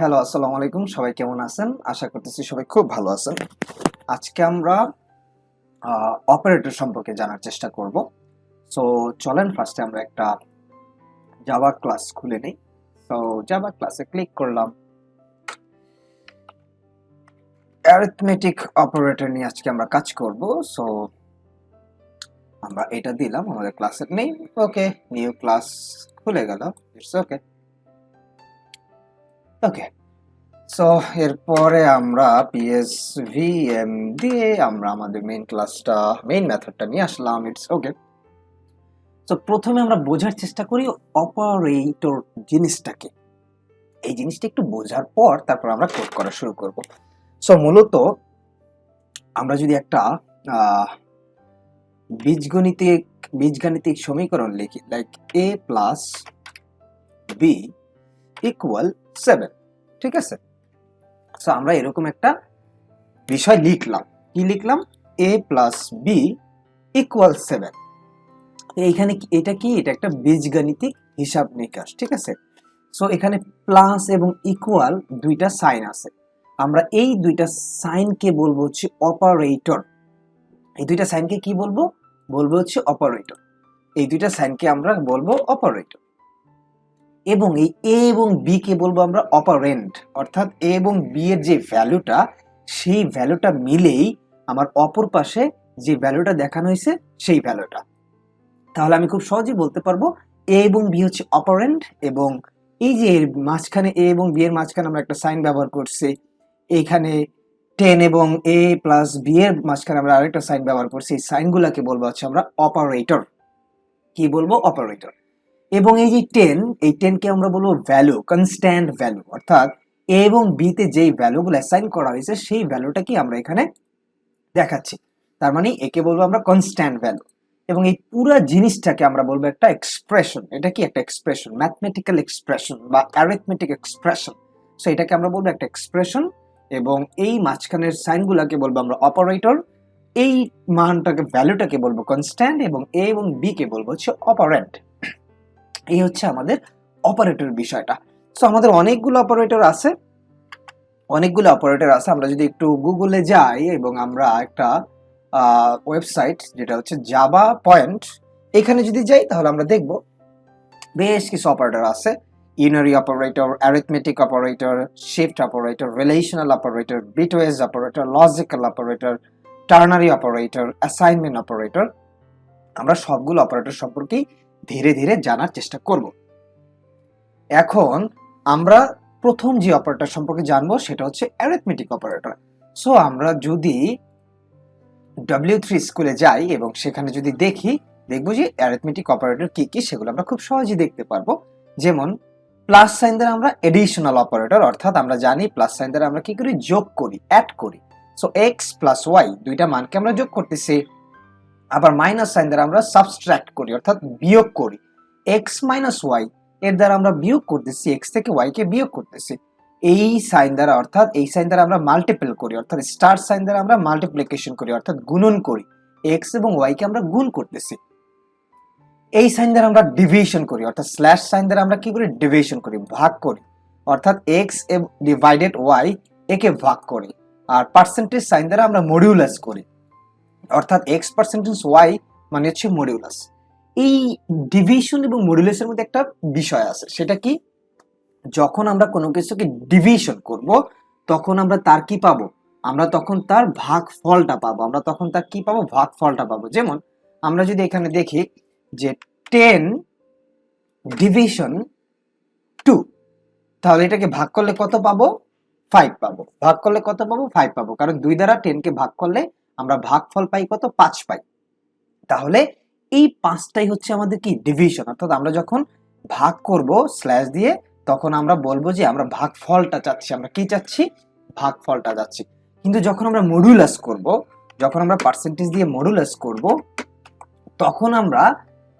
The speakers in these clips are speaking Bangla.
হ্যালো, আসসালামু আলাইকুম। সবাই কেমন আছেন? আশা করতেছি সবাই খুব ভালো আছেন। আজকে আমরা অপারেটর সম্পর্কে জানার চেষ্টা করব। সো চলেন ফার্স্টে আমরা একটা জাভা ক্লাস খুলে নিই। সো জাভা ক্লাসে ক্লিক করলাম। অ্যারিথমেটিক অপারেটর নিয়ে আজকে আমরা কাজ করব। সো আমরা এটা দিলাম আমাদের ক্লাসের নেম। ওকে, নিউ ক্লাস খুলে গেল। It's okay. ওকে, সো এরপরে আমরা পিএসভিএম দিয়ে আমরা আমাদের মেইন মেথডটা নিয়ে আসলাম। It's okay. তো প্রথমে আমরা বোঝার চেষ্টা করি অপারেটর জিনিসটাকে। এই জিনিসটা একটু বোঝার পর তারপর আমরা কোড করা শুরু করব। সো মূলত আমরা যদি একটা বীজগাণিতিক সমীকরণ লিখি, like a plus b equal 7, ঠিক আছে? সো আমরা এরকম একটা বিষয় লিখলাম। কি লিখলাম? a plus b equal 7। এইখানে এটা কি? এটা একটা বীজগাণিতিক হিসাব নিকাশ, ঠিক আছে? সো এখানে প্লাস এবং ইকুয়াল দুইটা সাইন আছে। আমরা এই দুইটা সাইনকে বলবো হচ্ছে অপারেটর। এই দুইটা সাইনকে কি বলবো? বলবো হচ্ছে অপারেটর। এই দুইটা সাইনকে আমরা বলবো অপারেটর। এবং এই এ এবং বি কে বলবো আমরা অপারেন্ড। অর্থাৎ এ এবং বি এর যে ভ্যালুটা, সেই ভ্যালুটা মিলেই আমার অপর পাশে যে ভ্যালুটা দেখানো হয়েছে সেই ভ্যালুটা। তাহলে আমি খুব সহজেই বলতে পারবো এ এবং বি হচ্ছে অপারেন্ড, এবং এই যে এর মাঝখানে এ এবং বি এর মাঝখানে আমরা একটা সাইন ব্যবহার করছি। এখানে 10 এবং এ প্লাস বি এর মাঝখানে আমরা আরেকটা সাইন ব্যবহার করছি। এই সাইনগুলোকে বলবো হচ্ছে আমরা অপারেটর। কি বলবো? অপারেটর। এবং এই যে 10, এই 10 কে আমরা বলবো ভ্যালু, কনস্ট্যান্ট ভ্যালু। অর্থাৎ এ এবং বি তে যেই ভ্যালুগুলো অ্যাসাইন করা হয়েছে সেই ভ্যালুটা কি আমরা এখানে দেখাচ্ছি। তার মানে একে বলবো আমরা কনস্ট্যান্ট ভ্যালু। এবং এই পুরো জিনিসটাকে আমরা বলবো একটা এক্সপ্রেশন। এটা কি? একটা এক্সপ্রেশন, ম্যাথমেটিক্যাল এক্সপ্রেশন বা অ্যারিথমেটিক এক্সপ্রেশন। সো এটাকে আমরা বলবো একটা এক্সপ্রেশন, এবং এই মাঝখানের সাইনগুলোকে বলবো আমরা অপারেটর। এই মানটাকে, ভ্যালুটাকে বলবো কনস্ট্যান্ট, এবং এ এবং বি কে বলবো হচ্ছে অপারেন্ড। এই হচ্ছে আমাদের অপারেটর বিষয়টা। সো আমাদের অনেকগুলো অপারেটর আছে। আমরা যদি একটু গুগলে যাই এবং আমরা একটা ওয়েবসাইট যেটা হচ্ছে জাভা পয়েন্ট, এখানে যদি যাই তাহলে আমরা দেখব বেশ কিছু অপারেটর আছে। Unary operator, arithmetic operator, shift operator, relational operator, bitwise operator, logical operator, ternary operator, assignment operator. আমরা সবগুলো অপারেটর সম্পর্কেই ধীরে ধীরে জানার চেষ্টা করব। এখন আমরা প্রথম যে অপারেটর সম্পর্কে জানবো সেটা হচ্ছে অ্যারিথমেটিক অপারেটর। সো আমরা যদি W3 স্কুলে যাই এবং সেখানে যদি দেখবো যে অ্যারিথমেটিক অপারেটর কি কি, সেগুলো আমরা খুব সহজেই দেখতে পারবো। যেমন প্লাস সাইন দ্বারা আমরা এডিশনাল অপারেটর, অর্থাৎ আমরা জানি প্লাস সাইন দ্বারা আমরা কি করি? যোগ করি, অ্যাড করি। সো এক্স প্লাস ওয়াই দুইটা মানকে আমরা যোগ করতেছি। আবার মাইনাস সাইন দ্বারা আমরা সাবস্ট্রাক্ট করি, অর্থাৎ বিয়োগ করি। এক্স মাইনাস ওয়াই এর দ্বারা আমরা বিয়োগ করতেছি, এক্স থেকে ওয়াই কে বিয়োগ করতেছি। এই সাইন দ্বারা, অর্থাৎ এই সাইন দ্বারা আমরা মাল্টিপল করি, অর্থাৎ স্টার সাইন দ্বারা আমরা মাল্টিপ্লিকেশন করি, অর্থাৎ গুণন করি। এক্স এবং ওয়াই কে আমরা গুণ করতেছি। এই সাইন দ্বারা আমরা ডিভিশন করি, অর্থাৎ স্ল্যাশ সাইন দ্বারা আমরা কি করি? ডিভিশন করি, ভাগ করি, অর্থাৎ এক্স ডিভাইডেড ওয়াই একে ভাগ করি। আর পার্সেন্টেজ সাইন দ্বারা আমরা মডিউলাস করি, অর্থাৎ এক্স পার্সেন্টেজ ওয়াই মানে হচ্ছে মডিউলাস। এই ডিভিশন এবং মডিউলাসের মধ্যে একটা বিষয় আছে, সেটা কি? যখন আমরা কোনো কিছুকে ডিভিশন করব তখন আমরা তার কি পাবো? আমরা তখন তার ভাগফলটা পাবো। আমরা তখন তার কি পাবো? ভাগফলটা পাবো। যেমন আমরা যদি এখানে দেখি যে 10 ডিভিশন 2, তাহলে এটাকে ভাগ করলে কত পাবো? 5 পাবো। ভাগ করলে কত পাবো? 5 পাবো, কারণ 2 দ্বারা 10 কে ভাগ করলে আমরা ভাগফল পাই কত? 5 পাই। তাহলে এই 5টাই হচ্ছে আমাদের কি? ডিভিশন। অর্থাৎ আমরা যখন ভাগ করব স্ল্যাশ দিয়ে, তখন আমরা বলবো যে আমরা ভাগফলটা চাচ্ছি। আমরা কি চাচ্ছি? ভাগফলটা চাচ্ছি। কিন্তু যখন আমরা মডুলাস করব, যখন আমরা পার্সেন্টেজ দিয়ে মডুলাস করব, তখন আমরা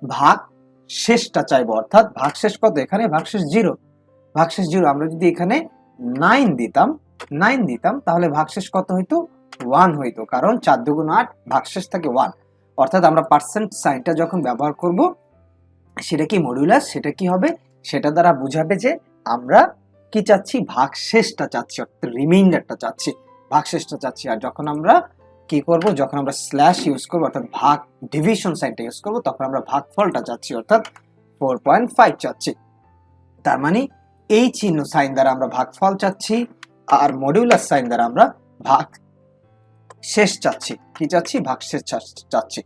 ভাগ শেষটা চাইবো। অর্থাৎ ভাগশেষ কত? এখানে ভাগশেষ 0। ভাগশেষ 0। আমরা যদি এখানে 9 দিতাম তাহলে ভাগশেষ কত হইতো? 1 হইতো, কারণ 4 দুগুণ 8, ভাগশেষ থাকে 1। অর্থাৎ আমরা পার্সেন্ট সাইনটা যখন ব্যবহার করব, সেটা কি? মডুলাস। সেটা কি হবে? সেটা দ্বারা বোঝাবে যে আমরা কি চাচ্ছি, ভাগশেষটা চাচ্ছি, অর্থাৎ রিমাইন্ডারটা চাচ্ছি, ভাগশেষটা চাচ্ছি। আর যখন আমরা কি করব, যখন আমরা স্ল্যাশ ইউজ করব অর্থাৎ ভাগ ডিভিশন সাইনটা ইউজ করব, তখন আমরা ভাগফলটা চাচ্ছি অর্থাৎ 4.5 চাচ্ছি। তার মানে এই চিহ্ন সাইন দ্বারা আমরা ভাগফল চাচ্ছি, আর মডিউলাস সাইন দ্বারা আমরা ভাগ শেষ চাচ্ছি। কি চাচ্ছি, ভাগশেষ চাচ্ছি।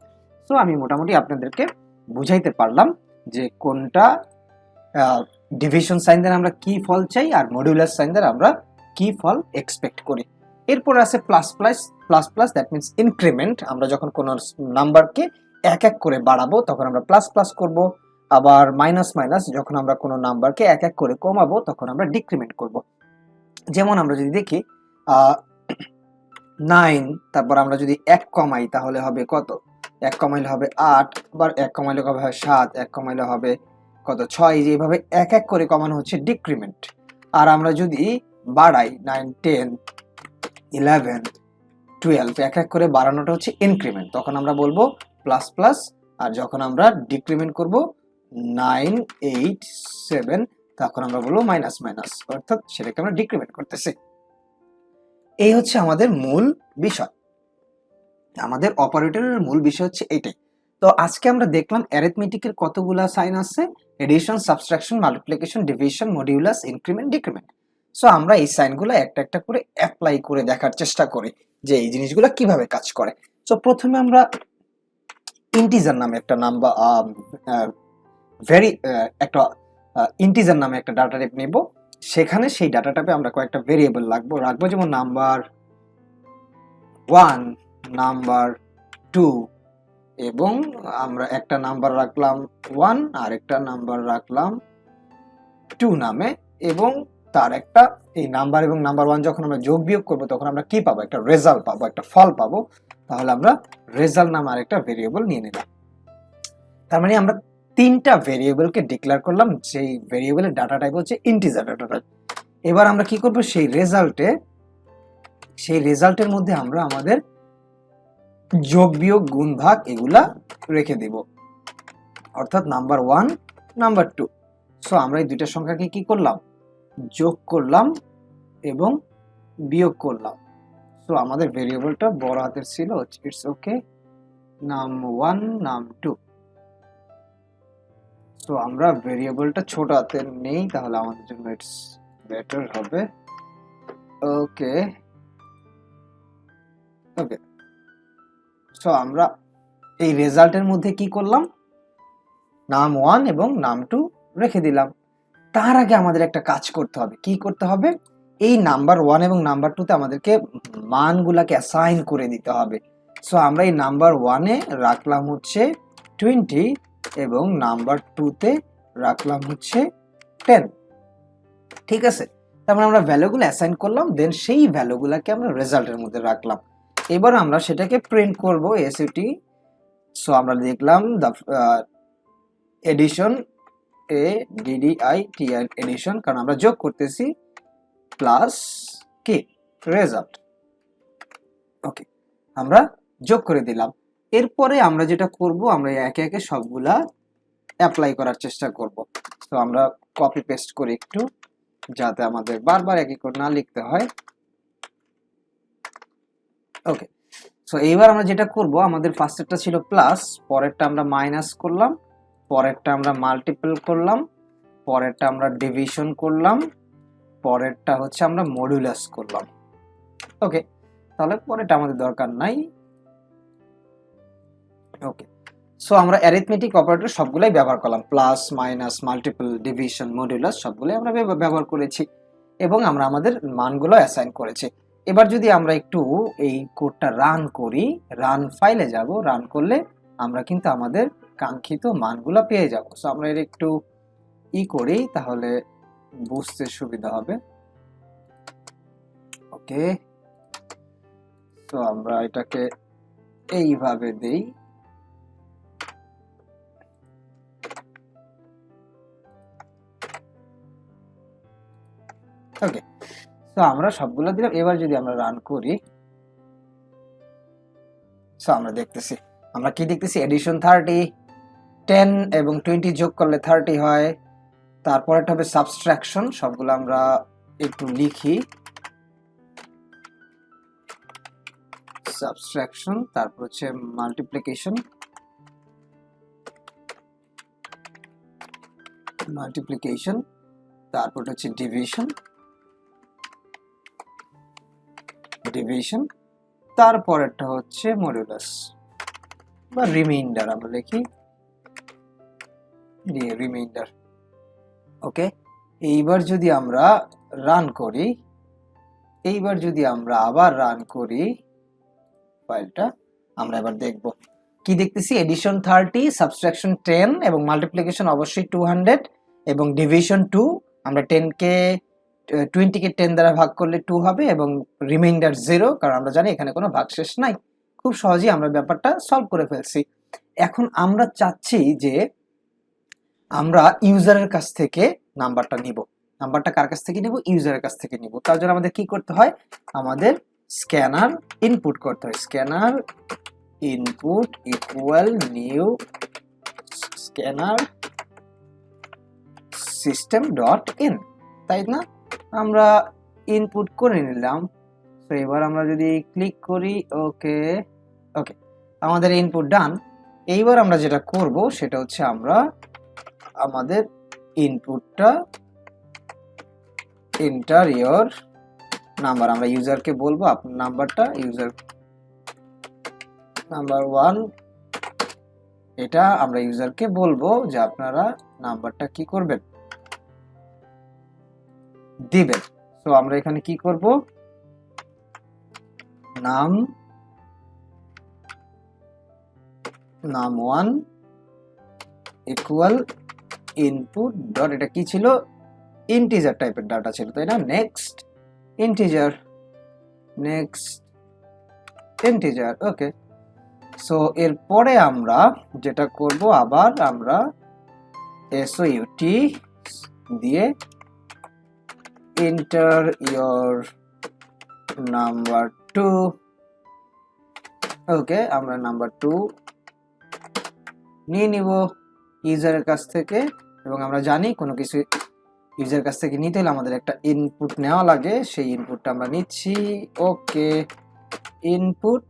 তো আমি মোটামুটি আপনাদেরকে বুঝাইতে পারলাম যে কোনটা ডিভিশন সাইন দ্বারা আমরা কি ফল চাই আর মডিউলাস সাইন দ্বারা আমরা কি ফল এক্সপেক্ট করি। এরপর আছে plus plus. Plus plus that means increment. আমরা যখন কোনো নাম্বারকে এক এক করে বাড়াবো তখন আমরা প্লাস প্লাস করব, আবার মাইনাস মাইনাস যখন আমরা কোনো নাম্বারকে এক এক করে কমাবো তখন আমরা ডিক্রিমেন্ট করব। যেমন আমরা যদি দেখি 9, তারপর আমরা যদি 1 কমাই তাহলে হবে কত, 1 কমাইলে হবে 8, আবার 1 কমাইলে হবে 7, 1 কমাইলে হবে কত 6। যেভাবে এক এক করে কমানো হচ্ছে ডিক্রিমেন্ট। আর আমরা যদি বাড়াই 9, 10, 11, 12 এক এক করে বাড়ানোটা হচ্ছে ইনক্রিমেন্ট, তখন আমরা বলবো প্লাস প্লাস। আর যখন আমরা ডিক্রিমেন্ট করব 9, 8, 7 তখন আমরা বলবো মাইনাস মাইনাস, অর্থাৎ সেটাকে আমরা ডিক্রিমেন্ট করতেছি। এই হচ্ছে আমাদের মূল বিষয়, আমাদের অপারেটরের মূল বিষয় হচ্ছে এটাই। তো আজকে আমরা দেখলাম অ্যারিথমেটিকের কতগুলা সাইন আছে, addition, subtraction, multiplication, division, modulus, increment, decrement. So আমরা এই সাইনগুলো একটা একটা করে অ্যাপ্লাই করে দেখার চেষ্টা করি যে এই জিনিসগুলো কিভাবে কাজ করে। সো প্রথমে আমরা ইন্টিজার নামে একটা নাম্বার একটা ইন্টিজার নামে একটা ডাটা টাইপ নেব। সেখানে সেই ডাটা টাইপে আমরা কয়েকটা ভেরিয়েবল রাখবো, যেমন নাম্বার 1, নাম্বার 2, এবং আমরা একটা নাম্বার রাখলাম 1 আর একটা নাম্বার রাখলাম 2 নামে, এবং তার একটা এই নাম্বার এবং নাম্বার 1 যখন আমরা যোগ বিয়োগ করব তখন আমরা কি পাবো, একটা রেজাল্ট পাবো, একটা ফল পাবো। তাহলে আমরা রেজাল্ট নামে আরেকটা ভেরিয়েবল নিয়ে নিলাম। তার মানে আমরা তিনটা ভেরিয়েবলকে ডিক্লেয়ার করলাম, সেই ভেরিয়েবলের ডাটা টাইপ হচ্ছে ইন্টিজার ডাটা টাইপ। এবার আমরা কি করব, সেই রেজাল্টের মধ্যে আমরা আমাদের যোগ বিয়োগ গুণ ভাগ এগুলা রেখে দিব, অর্থাৎ নাম্বার 1, নাম্বার 2। সো আমরা এই দুইটা সংখ্যাকে কি করলাম, যোগ করলাম এবং বিয়োগ করলাম। সো আমাদের ভেরিয়েবলটা বড় হাতের ছিল, ইটস ওকে, নাম 1, নাম 2। সো আমরা ভেরিয়েবলটা ছোট হাতের নেই, তাহলে আমাদের জন্য ইটস বেটার হবে। ওকে ওকে। সো আমরা এই রেজাল্টের মধ্যে কি করলাম, নাম 1 এবং নাম 2 রেখে দিলাম। তার আগে আমাদের একটা কাজ করতে হবে। কি করতে হবে, এই নাম্বার 1 এবং নাম্বার 2 তে আমাদেরকে মানগুলাকে অ্যাসাইন করে দিতে হবে। সো আমরা এই নাম্বার 1 এ রাখলাম হচ্ছে 20 এবং নাম্বার 2 তে রাখলাম হচ্ছে 10। ঠিক আছে, তারপর আমরা ভ্যালুগুলো অ্যাসাইন করলাম, দেন সেই ভ্যালুগুলোকে আমরা রেজাল্টের মধ্যে রাখলাম। এবার আমরা সেটাকে প্রিন্ট করব এসইটি। সো আমরা দেখলাম দ্য এডিশন, ADDITI এডিশন, কারণ আমরা যোগ করতেছি, প্লাস কি রেজাল্ট। ওকে, আমরা যোগ করে দিলাম। এরপরে আমরা যেটা করব, আমরা একে একে সবগুলা অ্যাপ্লাই করার চেষ্টা করব। তো আমরা কপি পেস্ট করি একটু, যাতে আমাদের বারবার একই করে না লিখতে হয়। ওকে, সো এইবার আমরা যেটা করব, আমাদের ফার্স্টেরটা ছিল প্লাস, পরেরটা আমরা মাইনাস করলাম, পরেরটা আমরা মাল্টিপল করলাম, পরেরটা আমরা ডিভিশন করলাম, পরেরটা হচ্ছে আমরা মডুলাস করলাম। ওকে, তাহলে পরেরটা আমাদের দরকার নাই। ওকে, সো আমরা অ্যারিথমেটিক অপারেটর সবগুলাই ব্যবহার করলাম, plus, minus, multiple, division, modulus সবগুলাই আমরা ব্যবহার করেছি এবং আমরা আমাদের মানগুলো অ্যাসাইন করেছি। এবার যদি আমরা একটু এই কোডটা রান করি, রান ফাইলে যাব, রান করলে আমরা কিন্তু আমাদের কাঙ্ক্ষিত মানগুলো পেয়ে যাব। সো আমরা এর একটু করি, তাহলে বুঝতে সুবিধা হবে। ওকে, তো আমরা এটাকে এইভাবে দেই। ওকে, তো আমরা সবগুলো দিলাম। এবার যদি আমরা রান করি, সো আমরা দেখতেছি, আমরা কি দেখতেছি, এডিশন 30, 10 এবং 20 যোগ করলে 30 হয়। তারপর এটা হবে সাবট্রাকশন, সবগুলো আমরা একটু লিখি সাবট্রাকশন, তারপর হচ্ছে মাল্টিপ্লিকেশন, তারপর হচ্ছে ডিভিশন, তারপরেরটা হচ্ছে মডুলাস বা রিমাইন্ডার, আমরা লিখি রিমাইন্ডার। ওকে, এইবার যদি আমরা আবার রান করি ফাইলটা, আমরা এবার দেখব কি দেখতেছি। এডিশন 30, সাবট্রাকশন 10 এবং মাল্টিপ্লিকেশন অবশ্যই 200 এবং ডিভিশন 2। আমরা 20 কে 10 দ্বারা ভাগ করলে 2 হবে এবং রিমাইন্ডার 0, কারণ আমরা জানি এখানে কোনো ভাগশেষ নাই। খুব সহজেই আমরা ব্যাপারটা সলভ করে ফেলছি। এখন আমরা চাচ্ছি যে আমরা ইউজারের কাছ থেকে নাম্বারটা নিব। নাম্বারটা কার কাছ থেকে নিব? ইউজারের কাছ থেকে নিব। তার জন্য আমাদের কি করতে হয়? আমাদের স্ক্যানার ইনপুট করতে হয়। Scanner input equal new scanner system dot in, তাই না? আমরা ইনপুট করে নিলাম। তো এবার আমরা যদি ক্লিক করি, ওকে, আমাদের ইনপুট ডান। এইবার আমরা যেটা করব সেটা হচ্ছে আমরা আমাদের ইনপুটটা এন্টার ইওর নাম্বার, আমরা ইউজারকে বলবো আপনার নাম্বারটা, ইউজার নাম্বার 1, এটা আমরা ইউজারকে বলবো যে আপনারা নাম্বারটা কি করবেন, দিবেন। তো আমরা এখানে কি করব, নাম 1 ইকুয়াল ইনপুট ডট, এটা কি ছিল? ইন্টিজার টাইপের ডাটা ছিল, তাই না? নেক্সট ইন্টিজার, ওকে। সো এরপরে আমরা যেটা করব, আবার আমরা SOUT দিয়ে এন্টার ইওর নাম্বার 2, ওকে। আমরা নাম্বার 2 নিয়ে নিব ইউজারের কাছ থেকে, এবং আমরা জানি কোনো কিছু ইউজারের কাছ থেকে নিতে হলে আমাদের একটা ইনপুট নেওয়া লাগে, সেই ইনপুটটা আমরা নিচ্ছি। ওকে, ইনপুট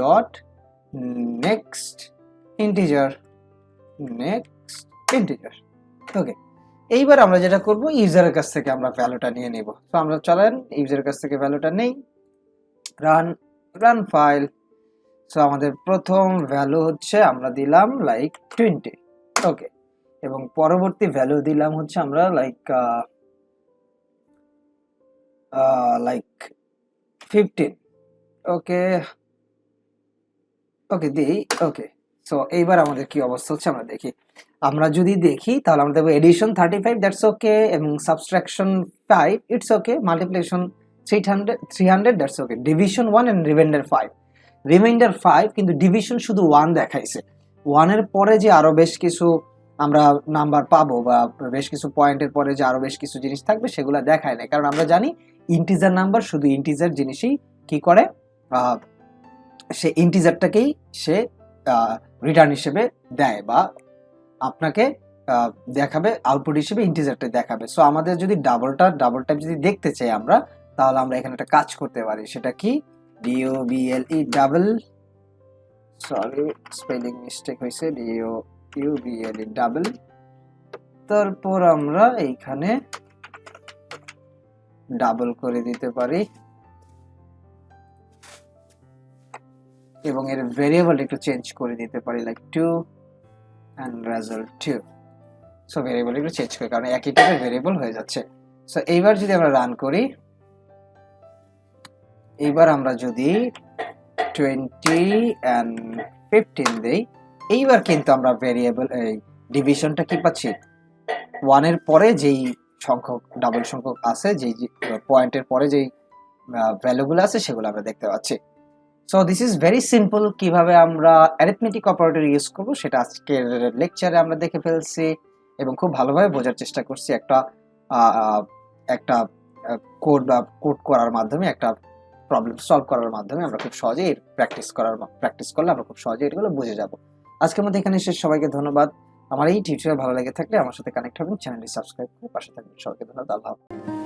ডট নেক্সট ইন্টিজার, ওকে। এইবার আমরা যেটা করব, ইউজারের কাছ থেকে আমরা ভ্যালুটা নিয়ে নেব। তো আমরা চলেন ইউজারের কাছ থেকে ভ্যালুটা নেই, রান ফাইল। সো আমাদের প্রথম ভ্যালু হচ্ছে আমরা দিলাম লাইক 20, ওকে, এবং পরবর্তী ভ্যালু দিলাম হচ্ছে আমরা লাইক 15, ওকে দিই, ওকে। সো এইবার আমাদের কি অবস্থা হচ্ছে আমরা দেখি। আমরা যদি দেখি তাহলে আমরা দেখব এডিশন 35, দ্যাটস ওকে, এবং subtraction 5, it's okay, multiplication 300, that's okay, division 1 and remainder 5, কিন্তু ডিভিশন শুধু 1 দেখাইছে। 1 এর পরে যে আরো বেশ কিছু আমরা নাম্বার পাবো বা বেশ কিছু পয়েন্টের পরে যে আরো বেশ কিছু জিনিস থাকবে সেগুলো দেখায় না, কারণ আমরা জানি ইন্টিজার নাম্বার শুধু ইন্টিজার জিনিসই কি করে, সে ইন্টিজারটাকেই সে রিটার্ন হিসেবে দেয় বা আপনাকে দেখাবে, আউটপুট হিসেবে ইন্টিজারটা দেখাবে। সো আমাদের যদি ডাবল টাইপ যদি দেখতে চাই আমরা, তাহলে আমরা এখানে একটা কাজ করতে পারি। সেটা কি? DOUBLE double, sorry spelling mistake হয়েছে, DOUBLE ডাবল, তারপর আমরা এইখানে ডাবল করে দিতে পারি এবং এর ভেরিয়েবল একটু চেঞ্জ করে দিতে পারি, like 2 and result 2। So variable একটু চেঞ্জ করে, কারণ একই টাইপের ভেরিয়েবল হয়ে যাচ্ছে। সো এইবার যদি আমরা রান করি, এইবার আমরা যদি 20 and 15 দেই, এইবার কিন্তু আমরা ভেরিয়েবল এই ডিভিশনটা কি পাচ্ছি, 1 এর পরে যেই সংখ্যক ডাবল সংখ্যক আছে, যেই পয়েন্টের পরে যেই ভ্যালুগুলো আছে সেগুলো আমরা দেখতে পাচ্ছি। So this is very simple, কিভাবে আমরা অ্যারিথমেটিক অপারেটর ইউজ করব সেটা আজকের লেকচারে আমরা দেখে ফেলছি এবং খুব ভালোভাবে বোঝার চেষ্টা করছি। একটা কোড করার মাধ্যমে, একটা প্রবলেম সলভ করার মাধ্যমে আমরা খুব সহজেই প্র্যাকটিস করলে আমরা খুব সহজেই এগুলো বুঝে যাব। আজকের মধ্যে এখানে শেষ। সবাইকে ধন্যবাদ। আমার এই টিউটোরিয়াল ভালো লেগে থাকলে আমার সাথে কানেক্ট হবেন, চ্যানেলটি সাবস্ক্রাইব করে পাশে থাকবেন। সবাইকে ধন্যবাদ। আল্লাহ হাফেজ।